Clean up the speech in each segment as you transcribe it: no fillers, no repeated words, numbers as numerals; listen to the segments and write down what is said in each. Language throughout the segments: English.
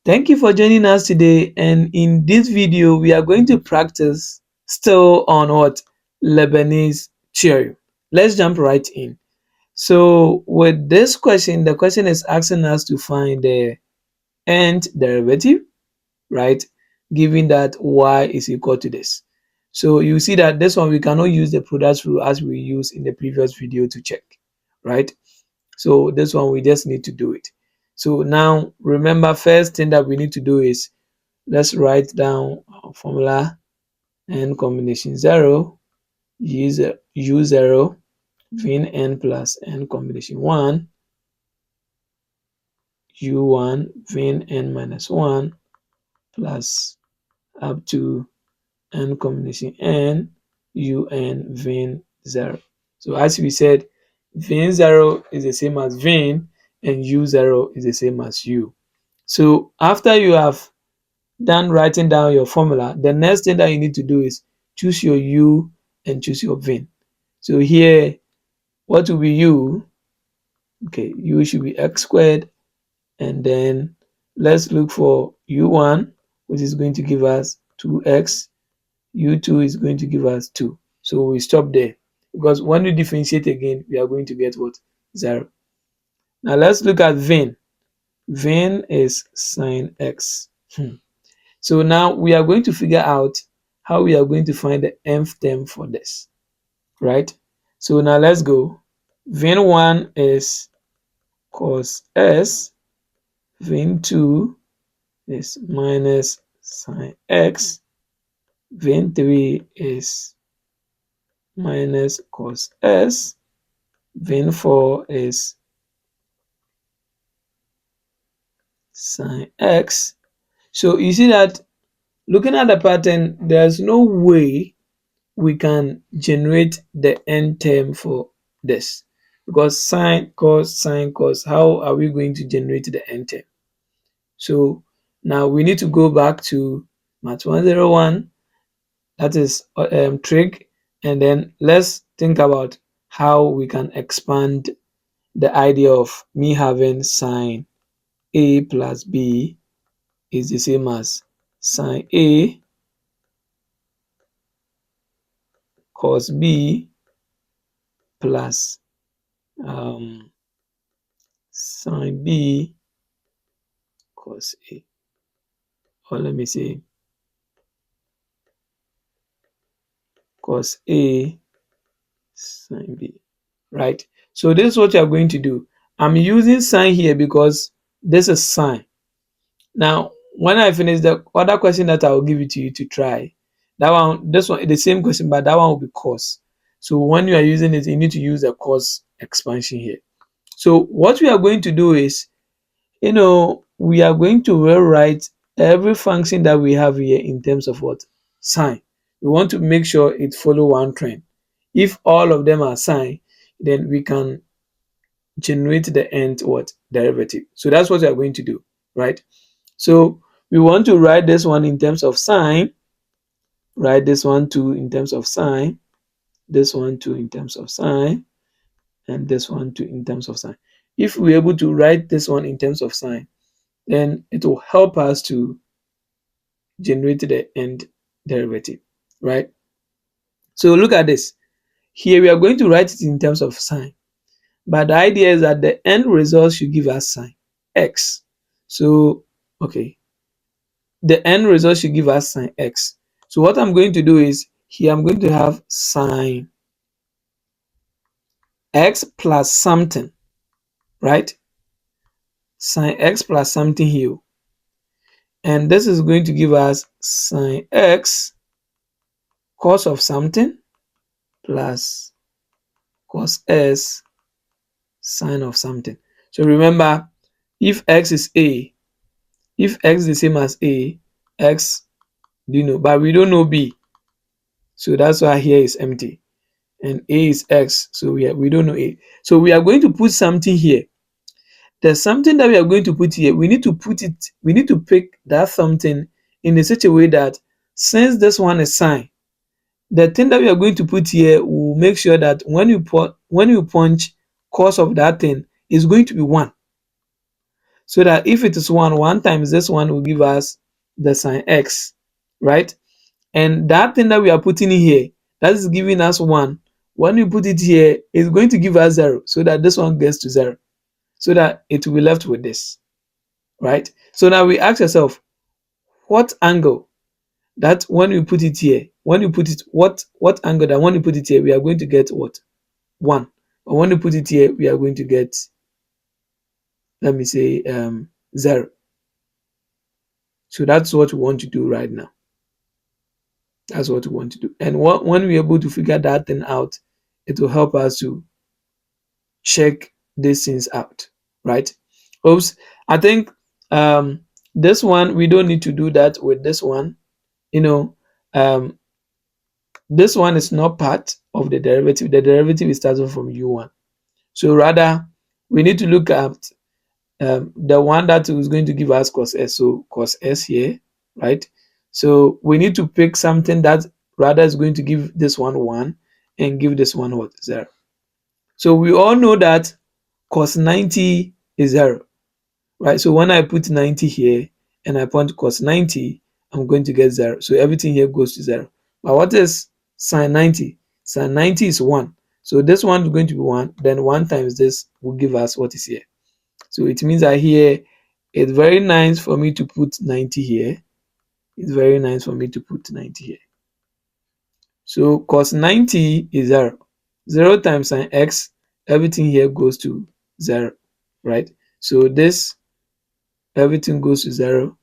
Thank you for joining us today, and in this video we are going to practice still on what? Leibniz Theorem. Let's jump right in. So with this question, the question is asking us to find the nth derivative, right? Given that y is equal to this. So you see that this one we cannot use the product rule as we used in the previous video to check, right? So this one we just need to do it. So now remember, first thing that we need to do is let's write down our formula: n combination 0 u0 vn n plus n combination 1 u1 vn n minus 1 plus up to n combination n un vn 0. So as we said, vn 0 is the same as vn and u0 is the same as u. So after you have done writing down your formula, the next thing that you need to do is choose your u and choose your vn. So here, what will be u? Okay, u should be x squared, and then let's look for u1, which is going to give us 2x. u2 is going to give us 2. So we stop there, because when we differentiate again, we are going to get what? 0. Now let's look at vn. Vn is sine x. So now we are going to figure out how we are going to find the nth term for this, right? So now let's go. Vn1 is cos s, Vn2 is minus sine x, Vn3 is minus cos s, Vn4 is sine x. So you see that looking at the pattern, there's no way we can generate the n term for this, because sine, cos, how are we going to generate the n term? So now we need to go back to Math 101, that is trig, and then let's think about how we can expand the idea of me having sine a plus b is the same as sine a cos b plus sine b cos a, or let me say cos a sine b, right? So this is what you are going to do. I'm using sine here because this is sine. Now when I finish, the other question that I will give it to you to try, that one, this one, the same question, but that one will be cos. So when you are using it, you need to use the cos expansion here. So what we are going to do is, we are going to rewrite every function that we have here in terms of what? Sine. We want to make sure it follow one trend. If all of them are sine, then we can generate the nth what? Derivative. So that's what we are going to do, right? So we want to write this one in terms of sine, write this one too in terms of sine, this one too in terms of sine, and this one too in terms of sine. If we're able to write this one in terms of sine, then it will help us to generate the nth derivative, right? So look at this. Here we are going to write it in terms of sine, but the idea is that the end result should give us sine x. So okay, the end result should give us sine x. So what I'm going to do is, here I'm going to have sine x plus something, right? Sine x plus something here, and this is going to give us sine x cos of something plus cos s sine of something. So remember, if x is a, if x is the same as a, x, but we don't know b, so that's why here is empty, and a is x, so we don't know a. So we are going to put something here. There's something that we are going to put here. We need to pick that something in such a way that, since this one is sine, the thing that we are going to put here will make sure that when you punch cos of that thing is going to be 1. So that if it is 1 times this one will give us the sine x, right? And that thing that we are putting in here, that is giving us 1. When we put it here, it's going to give us 0, so that this one gets to 0, so that it will be left with this, right? So now we ask ourselves, what angle that when we put it here, when you put it, what angle that when you put it here, we are going to get what? 1. But when you put it here, we are going to get, let me say, 0. So that's what we want to do right now. That's what we want to do. And when we're able to figure that thing out, it will help us to check these things out, right? Oops, I think this one, we don't need to do that with this one. You know, this one is not part of the derivative. The derivative is starting from u1. So rather, we need to look at the one that is going to give us cos s. So cos s here, right? So we need to pick something that rather is going to give this one 1 and give this one what? 0. So we all know that cos 90 is 0, right? So when I put 90 here and I point cos 90, I'm going to get 0. So everything here goes to 0. But what is sine 90? Sine 90 is 1. So this one is going to be 1. Then 1 times this will give us what is here. So it means that here it's very nice for me to put 90 here. It's very nice for me to put 90 here. So cos 90 is 0. 0 times sine x, everything here goes to 0, right? So this, everything goes to 0.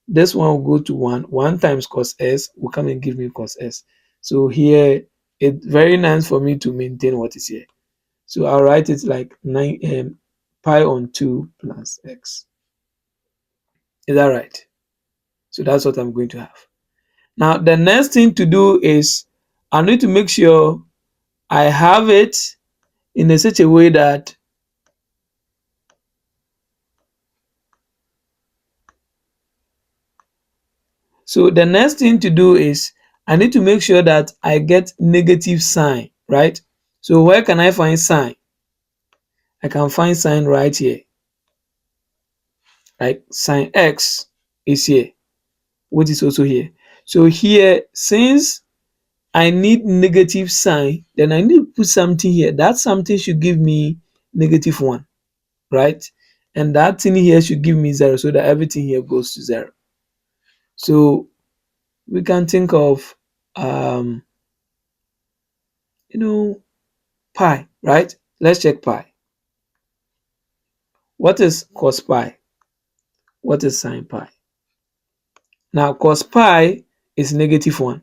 This one will go to 1. 1 times cos s will come and give me cos s. So here, it's very nice for me to maintain what is here. So I'll write it like 9 pi on 2 plus x. Is that right? So that's what I'm going to have. Now, the next thing to do is I need to make sure I have it in such a way that the next thing to do is I need to make sure that I get negative sign, right? So where can I find sign? I can find sign right here, right? Sine x is here, which is also here. So here, since I need negative sign, then I need to put something here. That something should give me -1, right? And that thing here should give me 0, so that everything here goes to 0. So we can think of pi, right? Let's check pi. What is cos pi? What is sine pi? Now cos pi is -1.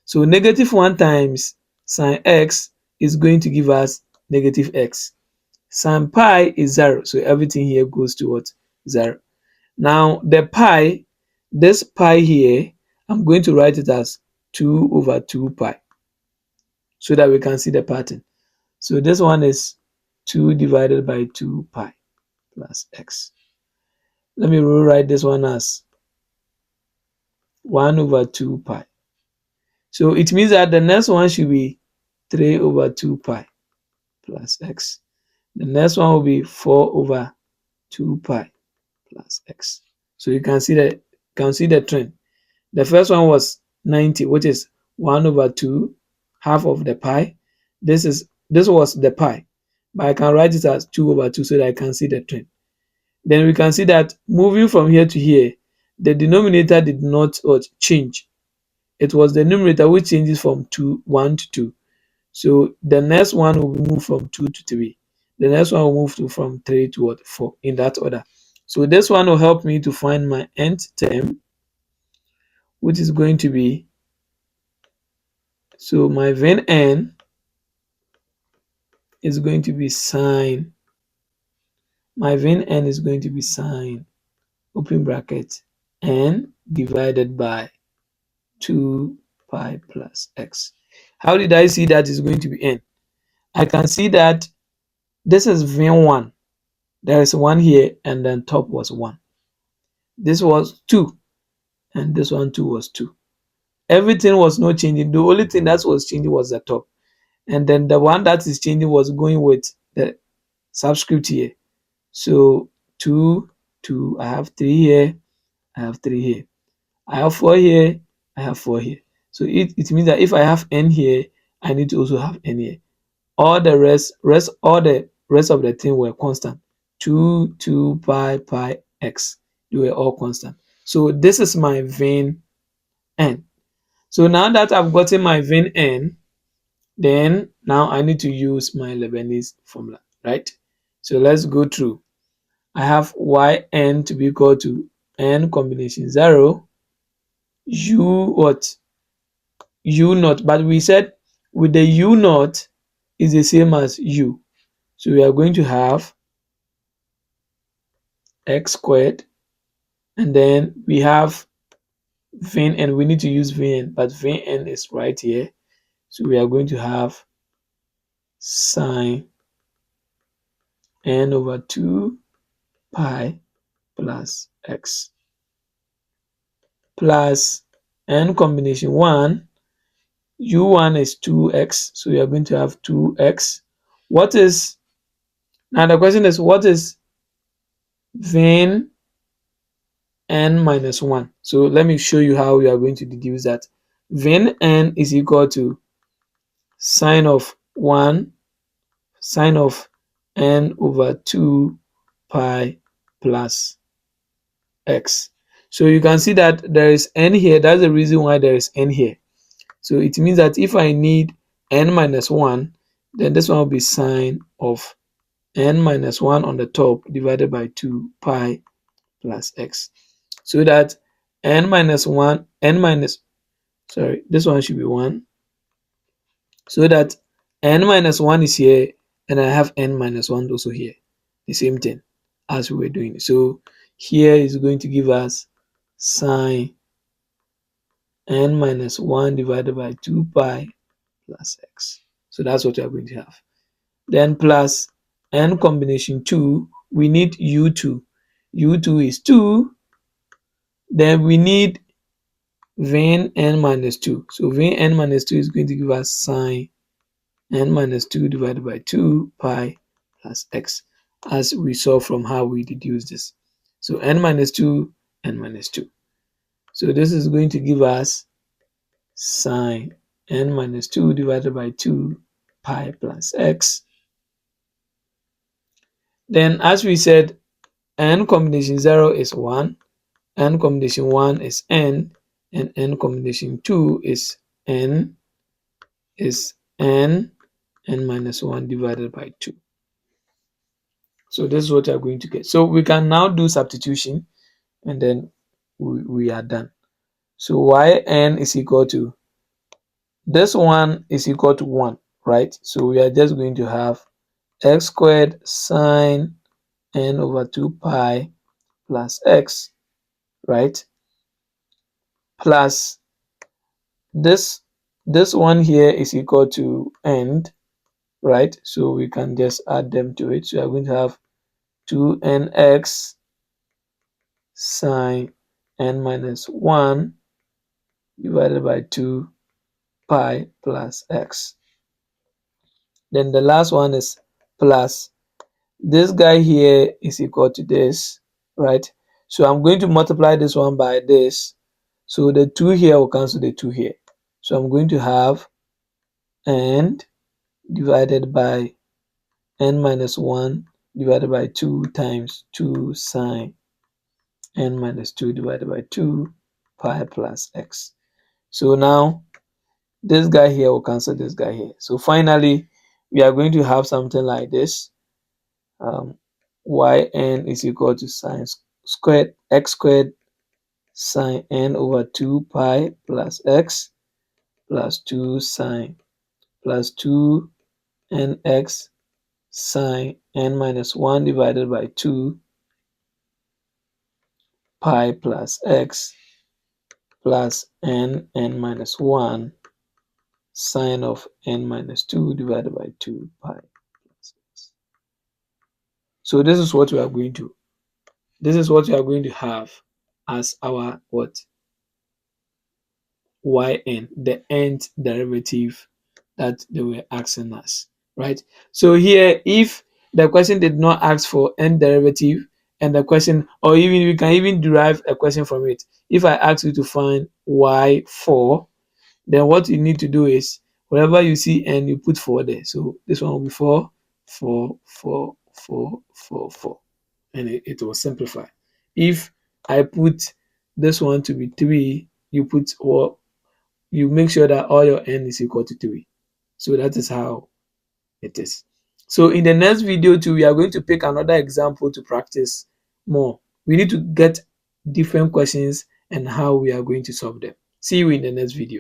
So -1 times sine x is going to give us -x. Sine pi is 0, so everything here goes to what? 0. Now the pi, this pi here, I'm going to write it as 2 over 2 pi, so that we can see the pattern. So this one is 2 divided by 2 pi plus x. Let me rewrite this one as 1 over 2 pi. So it means that the next one should be 3 over 2 pi plus x. The next one will be 4 over 2 pi plus x. So you can see the trend. The first one was 90, which is 1 over 2, half of the pi. This was the pi, but I can write it as 2 over 2 so that I can see the trend. Then we can see that moving from here to here, the denominator did not change. It was the numerator which changes from 1 to 2. So the next one will move from 2 to 3. The next one will move from 3 to 4, in that order. So this one will help me to find my nth term, which is going to be, so my Vn is going to be sine, open bracket, n divided by 2 pi plus x. How did I see that is going to be n? I can see that this is Vn1. There is 1 here, and then top was 1. This was 2, and this one too was 2. Everything was not changing. The only thing that was changing was the top. And then the one that is changing was going with the subscript here. So 2 2, I have 3 here, I have 3 here. I have 4 here, I have 4 here. So it means that if I have n here, I need to also have n here. All the all the rest of the thing were constant. 2, 2, pi, x. They were all constant. So this is my vein n. So now that I've gotten my vein n, then now I need to use my Leibniz formula, right? So let's go through. I have yn to be equal to n combination 0, u what? U naught. But we said with the u naught is the same as u. So we are going to have x squared, and then we have vein n. We need to use vein n, but vein n is right here. So we are going to have sine n over 2 pi plus x plus n combination 1. u1 is 2x, so we are going to have 2x. What is, now the question is, what is vein n minus 1? So let me show you how we are going to deduce that. Vein n is equal to sine of 1 sine of n over 2 pi plus x. So you can see that there is n here. That's the reason why there is n here. So it means that if I need n minus 1, then this one will be sine of n minus 1 on the top divided by 2 pi plus x. So that n minus 1, this one should be 1. So that n minus 1 is here, and I have n minus 1 also here. The same thing as we were doing. So here is going to give us sine n minus 1 divided by 2 pi plus x. So that's what we are going to have. Then plus n combination 2, we need u2. u2 is 2. Then we need vein n minus 2. So vein n minus 2 is going to give us sine n minus 2 divided by 2 pi plus x, as we saw from how we deduced this. So n minus 2, n minus 2. So this is going to give us sine n minus 2 divided by 2 pi plus x. Then as we said, n combination 0 is 1, n combination 1 is n, and n combination 2 is n minus 1 divided by 2. So this is what you are going to get. So we can now do substitution, and then we are done. So yn is equal to, this one is equal to 1, right? So we are just going to have x squared sine n over 2 pi plus x, right? Plus this one here is equal to n, right? So we can just add them to it. So we are going to have 2nx sine n minus 1 divided by 2 pi plus x. Then the last one is plus this guy here is equal to this, right? So I'm going to multiply this one by this. So the 2 here will cancel the 2 here. So I'm going to have n divided by n minus 1 divided by 2 times 2 sine n minus 2 divided by 2 pi plus x. So now this guy here will cancel this guy here. So finally, we are going to have something like this. Yn is equal to sine squared x squared sine n over 2 pi plus x plus 2 sine plus 2 nx sine n minus 1 divided by 2 pi plus x plus n minus 1 sine of n minus 2 divided by 2 pi plus x. So this is what we are going to have as our what? Yn, the nth derivative that they were asking us, right? So here, if the question did not ask for n derivative and the question, or even we can even derive a question from it. If I ask you to find y4, then what you need to do is wherever you see n, you put 4 there. So this one will be 4, 4, 4, 4, 4, 4, and it will simplify. If I put this one to be 3, you put, or you make sure that all your n is equal to 3. So that is how it is. So in the next video too, we are going to pick another example to practice more. We need to get different questions and how we are going to solve them. See you in the next video.